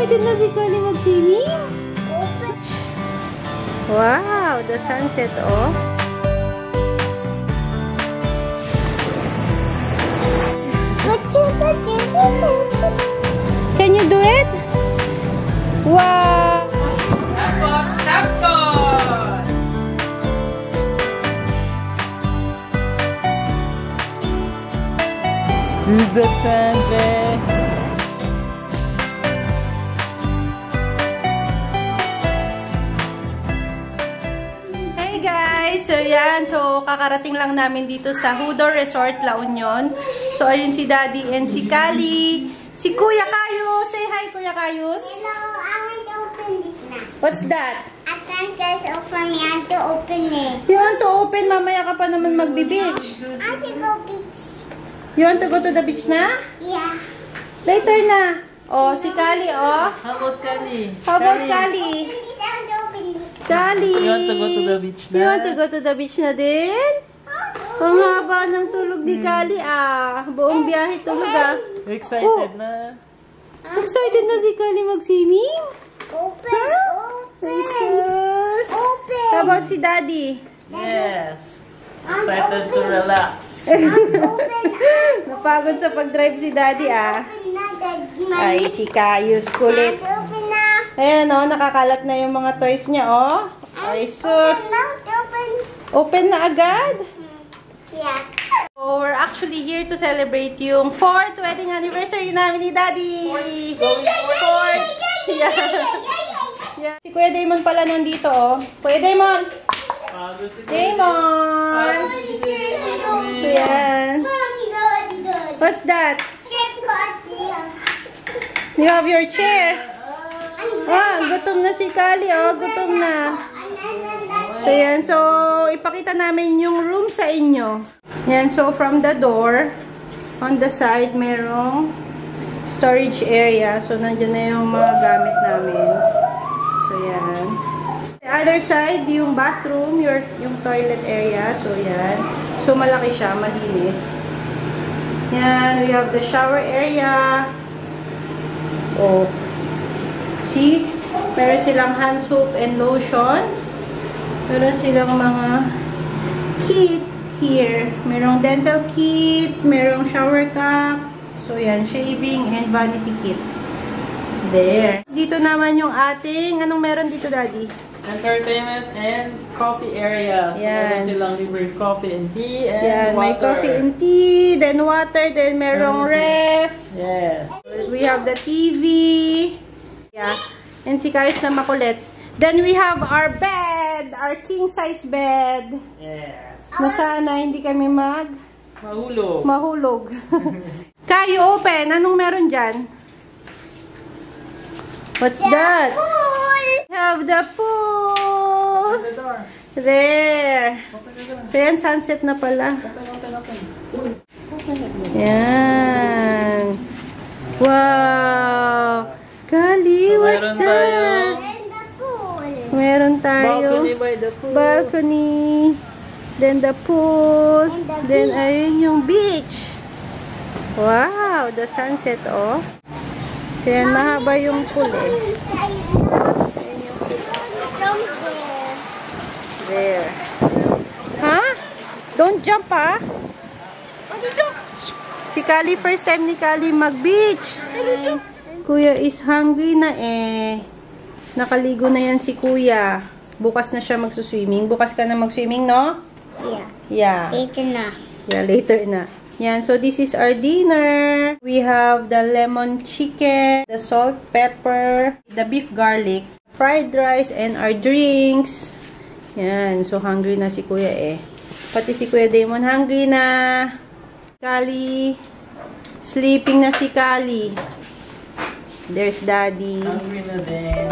Excited na si Kali mag-swimming? Wow, the sunset, oh. Can you do it? Wow! Tapos, tapos! Use the sand there. Hey guys! So yan, so kakarating lang namin dito sa Hudor Resort, La Union. So ayun si Daddy and si Kali. Si Kuya Kayus! Say hi, Kuya Kayus! Hello, I want to open this now. What's that? A sentence for me, I want to open it. You want to open? Mamaya ka pa naman magbe-beach. I want to go beach. You want to go to the beach na? Yeah. Later na. Oh, si Kali, oh. How about Kali? How about Kali? Open this, I want to open this. Kali! You want to go to the beach na? You want to go to the beach na din? Ang haba ng tulog ni Kali, ah. Buong biyahe tulog, ah. Excited na? Excited na si Kali mag-swimming? Open, Jesus! open. How about si Daddy? Yes. Excited to relax. Napagod sa pag-drive si Daddy, ah. Open na, Daddy. Ay, si Kayus, kulit. Open na. Ayan, oh, nakakalat na yung mga toys niya, oh. Ay, sus! Open. Open na agad? Yeah. So, we're actually here to celebrate yung 4th wedding anniversary namin ni Daddy. 4th. Yeah. Yeah. Si Kuya Damon pala nandito, oh. Kuya Damon! Damon! So, yan. What's that? You have your chair. Ah, gutom na si Kali, oh. Gutom na. So, yan. So, ipakita namin yung room sa inyo. Yan. So, from the door, on the side, merong storage area. So, nandiyan na yung mga gamit namin. So, yan. The other side, yung bathroom, yung toilet area. So, yan. So, malaki siya. Malinis. Yan. We have the shower area. Oh. See? Meron silang hand soap and lotion. Meron silang mga kit here. Merong dental kit, merong shower cap. So, yan, shaving and vanity kit. There. Dito naman yung ating, anong meron dito, Daddy? Entertainment and coffee area. So, Yan. meron silang libre coffee and tea and Yan, water. may coffee and tea, then water, then merong ref. Yes. We have the TV. Yeah. And si Kayus na makulit. Then we have our bed, our king-size bed. Yes. Na sana hindi kami Mahulog. mahulog. Kayo, open. Anong meron dyan? What's that? We have the pool. Open the door. There. Open the door. So yan, sunset na pala. Open. Yan. Wow. Kali, So, what's meron that? tayong Meron tayo. balcony by the pool. Balcony. Then the pool. And the Then beach. ayun yung beach. Wow, the sunset, oh. So yan, mahaba yung pool, eh. There. Ha? Don't jump, ha? Si Kali, first time ni Kali mag-beach. Kuya is hungry na, eh. Nakaligo na yan si Kuya. Bukas na siya magsuswimming. Bukas ka na mag-swimming, no? Yeah. Yeah. Ito na. Yeah, later na. Yan, so this is our dinner. We have the lemon chicken, the salt, pepper, the beef garlic, fried rice, and our drinks. Yan, so hungry na si Kuya, eh. Pati si Kuya Damon hungry na. Kali. Sleeping na si Kali. There's Daddy. Hungry na din.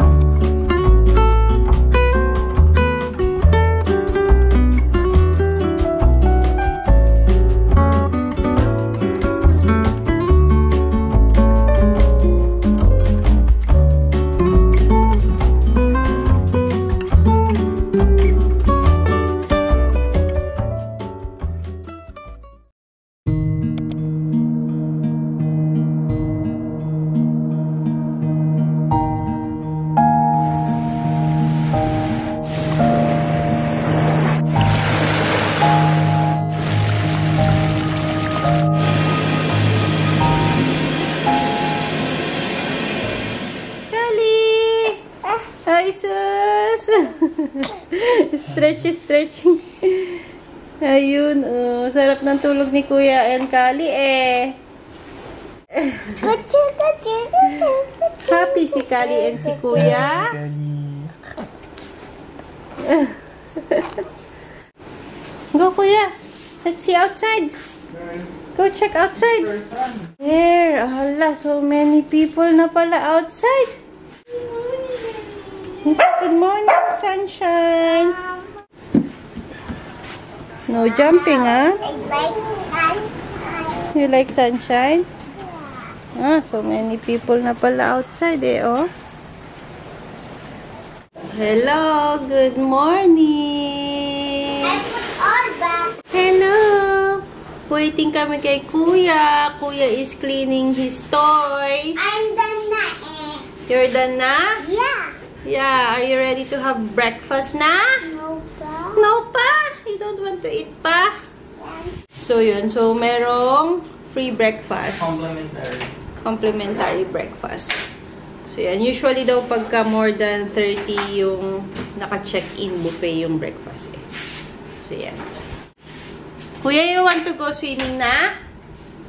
Stretching. Ayun, oh. Sarap ng tulog ni Kuya and Kali eh. Happy si Kali and si Kuya. Go, Kuya. Let's see outside. Go check outside. There. Ala, so many people na pala outside. Yes, good morning, sunshine. No jumping, ah? I like sunshine. You like sunshine? Ah, so many people na pala outside eh, oh. Hello, good morning. I put all back. Hello. Waiting kami kay Kuya. Kuya is cleaning his toys. I'm done na eh. You're done na? Yeah. Yeah, are you ready to have breakfast na? No problem. No pa? You don't want to eat pa? So yun, so merong free breakfast. Complimentary breakfast. So yan, usually daw pagka more than 30 yung naka-check-in buffet yung breakfast eh. So yan. Kuya, you want to go swimming na?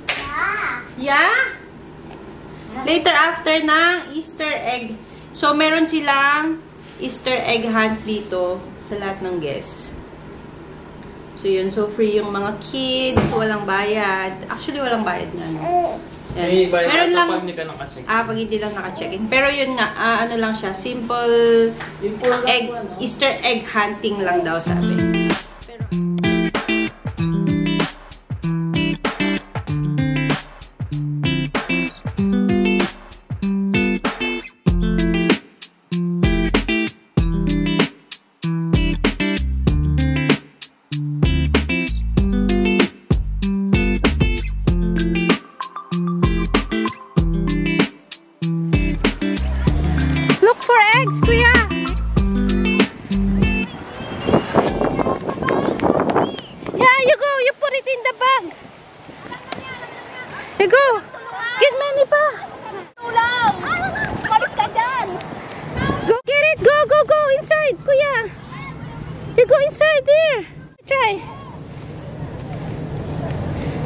Yeah. Yeah? Later after ng Easter egg. So meron silang Easter egg hunt dito sa lahat ng guests. So yun, so free yung mga kids, walang bayad. Actually, walang bayad nga. No? May bayad Meron lang, pag hindi ka naka-check. pag hindi lang naka-check-in. Pero yun nga, ano lang siya, simple egg, Easter egg hunting lang daw sabi. Pero, look for eggs, Kuya! Yeah, you go. You put it in the bag. You go. Get many pa. Go get it. Go, go, go. Inside, Kuya. You go inside there. Try.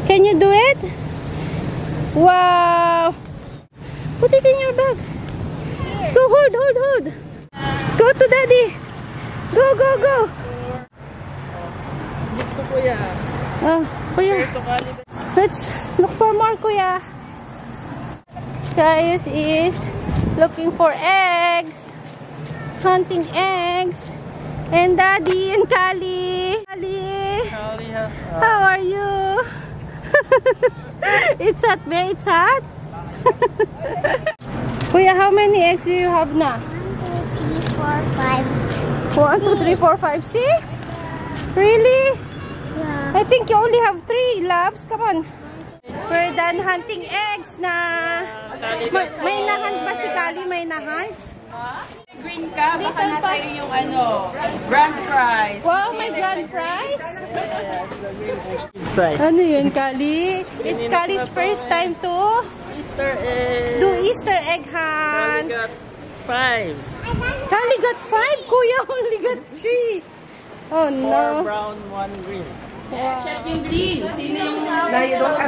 Can you do it? Wow. Put it in your bag. Go, hold. Go to daddy. Go. Dito, Kuya. Kuya. Let's look for more, Kuya. Gaius is looking for eggs. Hunting eggs. And Daddy and Kali. How are you? It's hot, babe. It's hot. Kuya, how many eggs do you have now? 1, 2, 3, 4, 5, 6? Really? Yeah. I think you only have 3, loves. Come on. We're done hunting eggs na. May nahunt ba si Kali? May nahunt? Green ka, baka nasa iyo yung grand prize. Wow, may grand prize? Price. Ano yun, Kali? It's Kali's first time to Easter egg. do Easter egg Kali hunt. got 5. Kali got 5? Kuya only got 3. Oh 4 no. brown, 1 green. Check yung green. Sino yung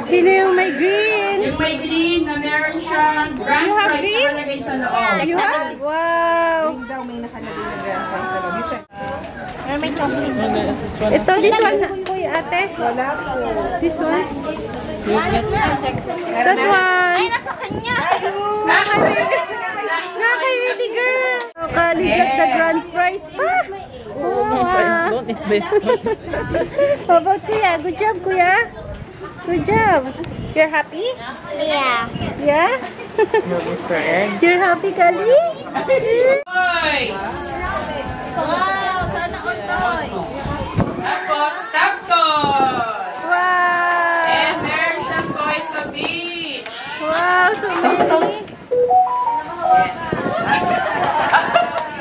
Sino yung may green? yung may green na meron siyang grand You have prize green? na palagay sa loob? You have? Wow. This one. Ito, this one. Kuya, ate. Wala po. This one. That one. Ay, nasa kanya. Naka baby girl. Kali got the grand prize pa. Wow. Don't eat this. How about Kuya? Good job, Kuya. Good job. You're happy? Yeah. Yeah? Your Easter egg. You're happy, Kali? Toy! Wow! Sana all toy! Tapos, tap toy! Wow. And meron siyang toy sa beach! Wow, so many.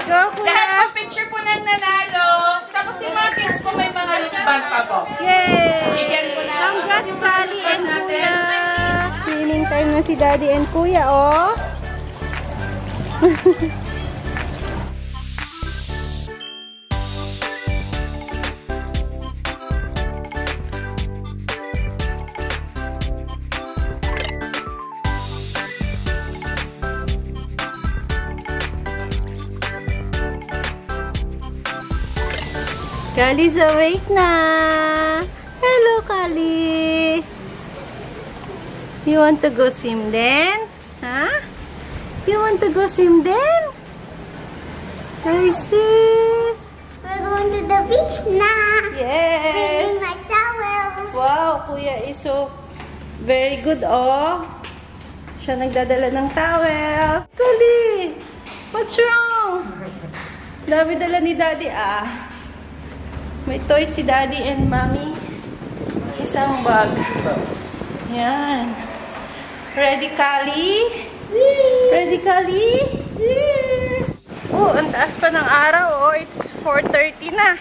Go, Kuya. Lahat po picture po ng nanalo. Tapos yung mga kids po may mga loot bag pa po. Yay! Bigyan po na. Congrats, Kali and Kuya. Cleaning time na si Daddy and Kuya, oh. Kali's awake na. Hello, Kali. You want to go swim then? Huh? You want to go swim then? Hi, sis. We're going to the beach now. Yes. Bringing my towels. Wow, Kuya is so very good, oh. Siya nagdadala ng towel. Kali, what's wrong? Dami-dala ni Daddy, ah. May toys si Daddy and Mommy. Isang bag. Yan. Ready, Kali? Ready, Kali? Yes. Oh, ang taas pa ng araw, oh. It's 4:30 na.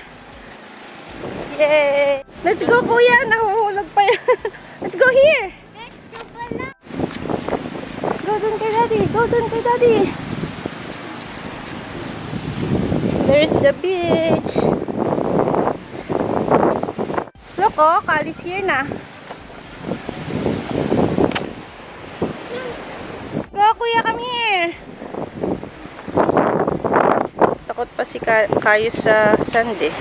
Yay! Let's go, Kuya. Nahuhulog pa yan. Let's go here. Go dun kay Daddy. Go dun kay Daddy. There's the beach. Look, oh. Kali's here na. Go, Kuya. Come here. Takot pa si Kayo sa sand, eh.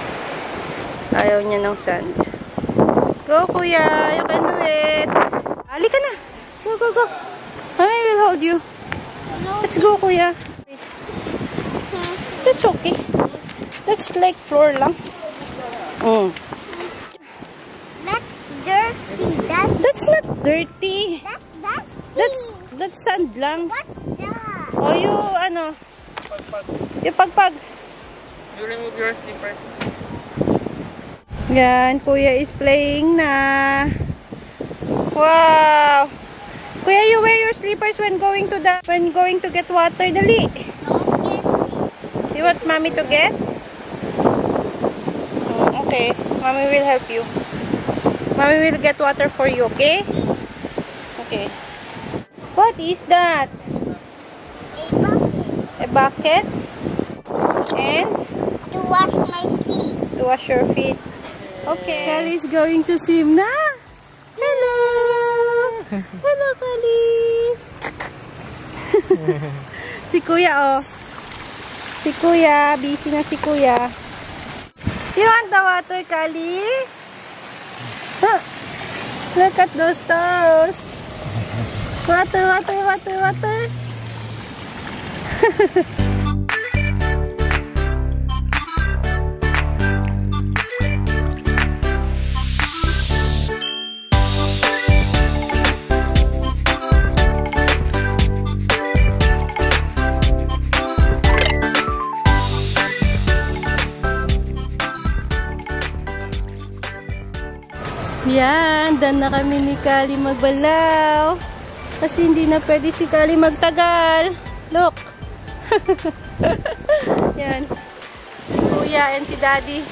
Ayaw niya ng sand. Go, Kuya. You can do it. Halika na. Go, go, go. I will hold you. Let's go, Kuya. That's okay. That's like floor lang. That's dirty. That's not dirty. That's That's sand lang. What's that? O yung ano, yung pagpag. You remove your slippers. Yan, Kuya is playing na. Wow. Kuya, you wear your slippers when going to get water. Dali. You want Mommy to get? Okay. Mommy will help you. Mommy will get water for you, okay? Okay. What is that? A bucket? And? To wash my feet. To wash your feet. Okay. Kali is going to swim na. Hello! Hello, Kali! Si Kuya, oh. Si Kuya. Busy na si Kuya. You want the water, Kali? Huh. Look at those toes. Water, water, water, water. Yan, done na kami ni Kali magbalaw. Kasi hindi na pwede si Kali magtagal. Look. Yan. Si Kuya and si Daddy.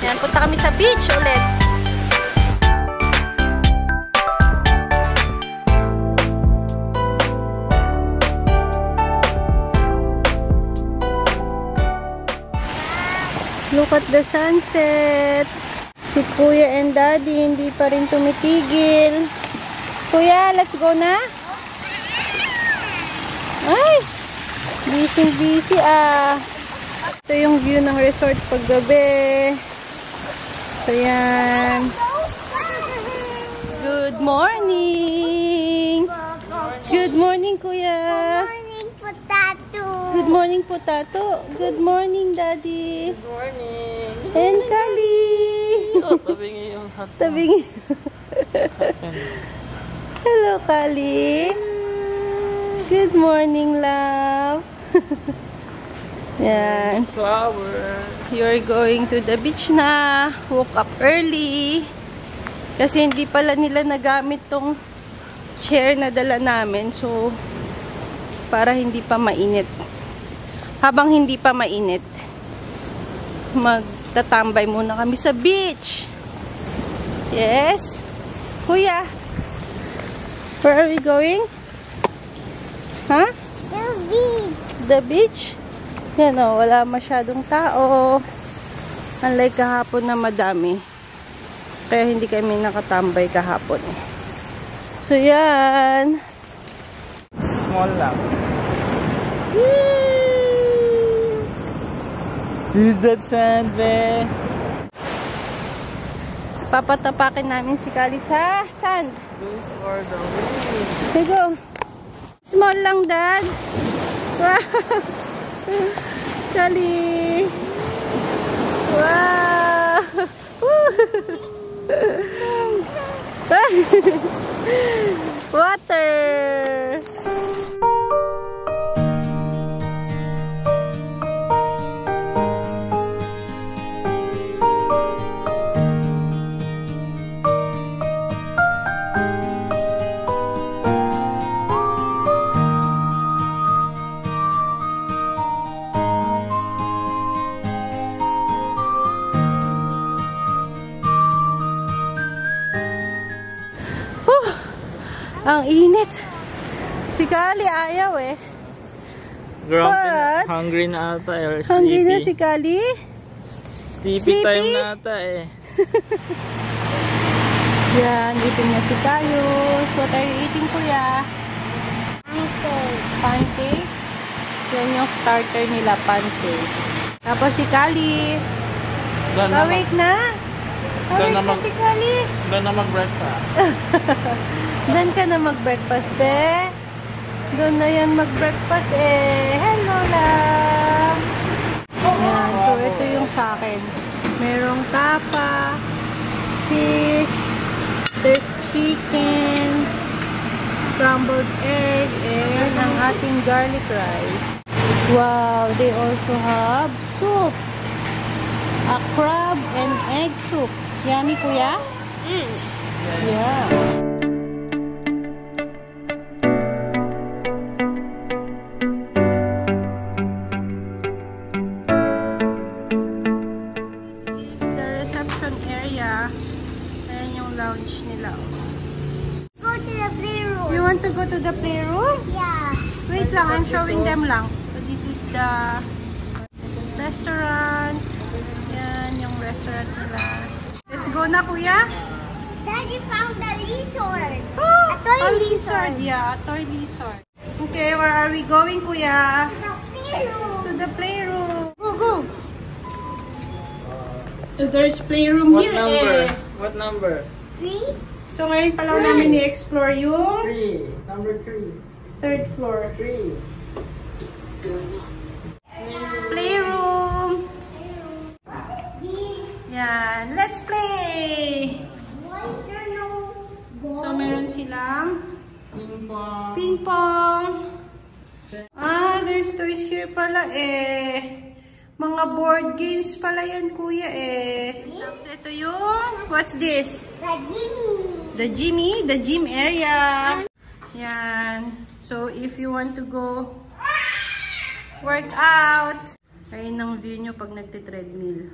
Yan, punta kami sa beach ulit. Look at the sunset. Si Kuya and Daddy hindi pa rin tumitigil. Kuya, let's go na. Ay! Busy ah. Ito yung view ng resort paggabi. So yan. Good morning! Good morning, Kuya! Morning, potato. Good morning, Potato. Good morning, Daddy. Good morning. And Kali. Oh, tabingi yung hot. Tabingi. Hello, Kali. Good morning, love. Yan. Flower. You're going to the beach na. Woke up early. Kasi hindi pala nila nagamit tong chair na dala namin. So, para hindi pa mainit. Habang hindi pa mainit, magtatambay muna kami sa beach. Yes? Kuya, where are we going? Huh? The beach. The beach? Yan o, wala masyadong tao. Unlike kahapon na madami. Kaya hindi kami nakatambay kahapon. So, yan. Small lang. Yay! Is that sand, babe? Papatapakin namin si Kali sa sand. Those are the wings. Here go. Small lang, Dad. Wow. Kali. Wow. Water. Ang init. Si Kali ayaw eh. Grumpy, What? hungry na ata or sleepy. Hungry na si Kali? Sleepy time na ata eh. Yan, eating na si Kayus. What are you eating, Kuya? Pancake. Pancake? Yan yung starter nila, pancake. Tapos si Kali. Awake na? Awake na si Kali. Doon na mag-breakfast. Doon ka na mag-breakfast, be. Doon na yan mag-breakfast, eh. Hello, love. Yan, so ito yung sa akin. Merong tapa, fish, there's chicken, scrambled egg, and ang ating garlic rice. Wow, they also have soup. A crab and egg soup. Yummy, Kuya? Yeah. Lounge nila. Go to the playroom. You want to go to the playroom? Yeah. Wait lang, I'm showing them lang. So this is the restaurant. Yan yung restaurant nila. Let's go na, Kuya. Daddy found the resort. Oh, A toy resort. Yeah, a toy resort. Okay, where are we going, Kuya? The playroom. To the playroom. Go, go. So there's playroom What here. number? Eh. What number? 3. So ngayon pa lang namin i-explore yung 3. Number 3. third floor. 3. Playroom. Yan. Let's play. So meron silang Ping pong. ping pong. Ah, there's toys here pala eh. Mga board games pala yan, Kuya eh. Tapos ito yung, what's this? The Jimmy. The Jimmy, the gym area. Yan. So if you want to go work out, ayun ang view nyo pag nagte-treadmill.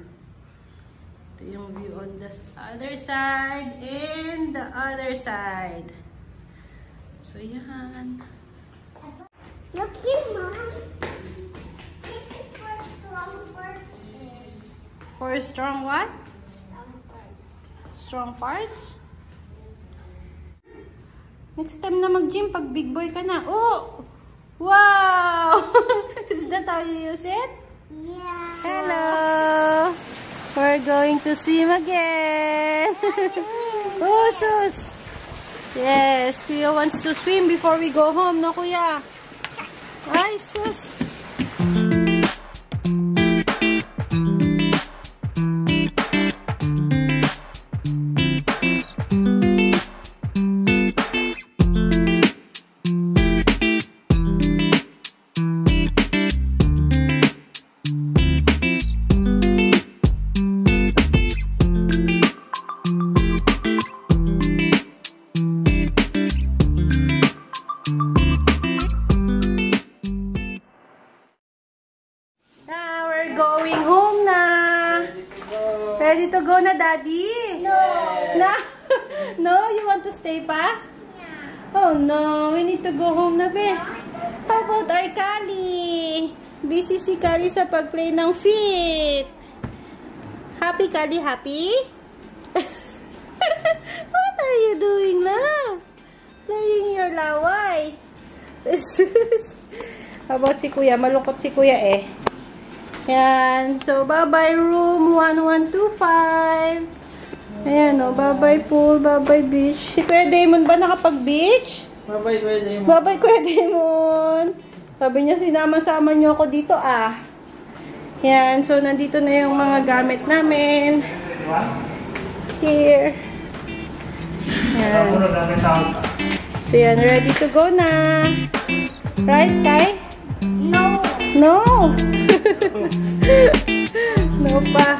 Ito yung view on the other side and the other side. So yan. Look here, Mom. This is for strong person. For strong what? Strong parts? Next time na mag-gym pag big boy ka na. Oh! Wow! Is that how you use it? Yeah. Hello! We're going to swim again! Oh, sus! Yes, Kuya wants to swim before we go home, no, Kuya? Ay, sus! Going home na. Ready to go na, Daddy? No. No? No? You want to stay pa? Oh no, we need to go home na, be. How about our Kali? Busy si Kali sa pag-play ng feet. Happy, Kali? Happy? What are you doing, love? Playing your laway. How about si Kuya? Malungkot si Kuya eh. Yan. So, bye-bye room 1125. Ayan o, bye-bye pool, bye-bye beach. Si Kuya Damon ba nakapag-beach? Bye-bye, Kuya Damon. Bye-bye Kuya Damon. Sabi niya, sinama-sama niyo ako dito Yan, so nandito na yung mga gamit namin. Here. Yan. So yan, ready to go na. Right, Kai? No. No! No pa.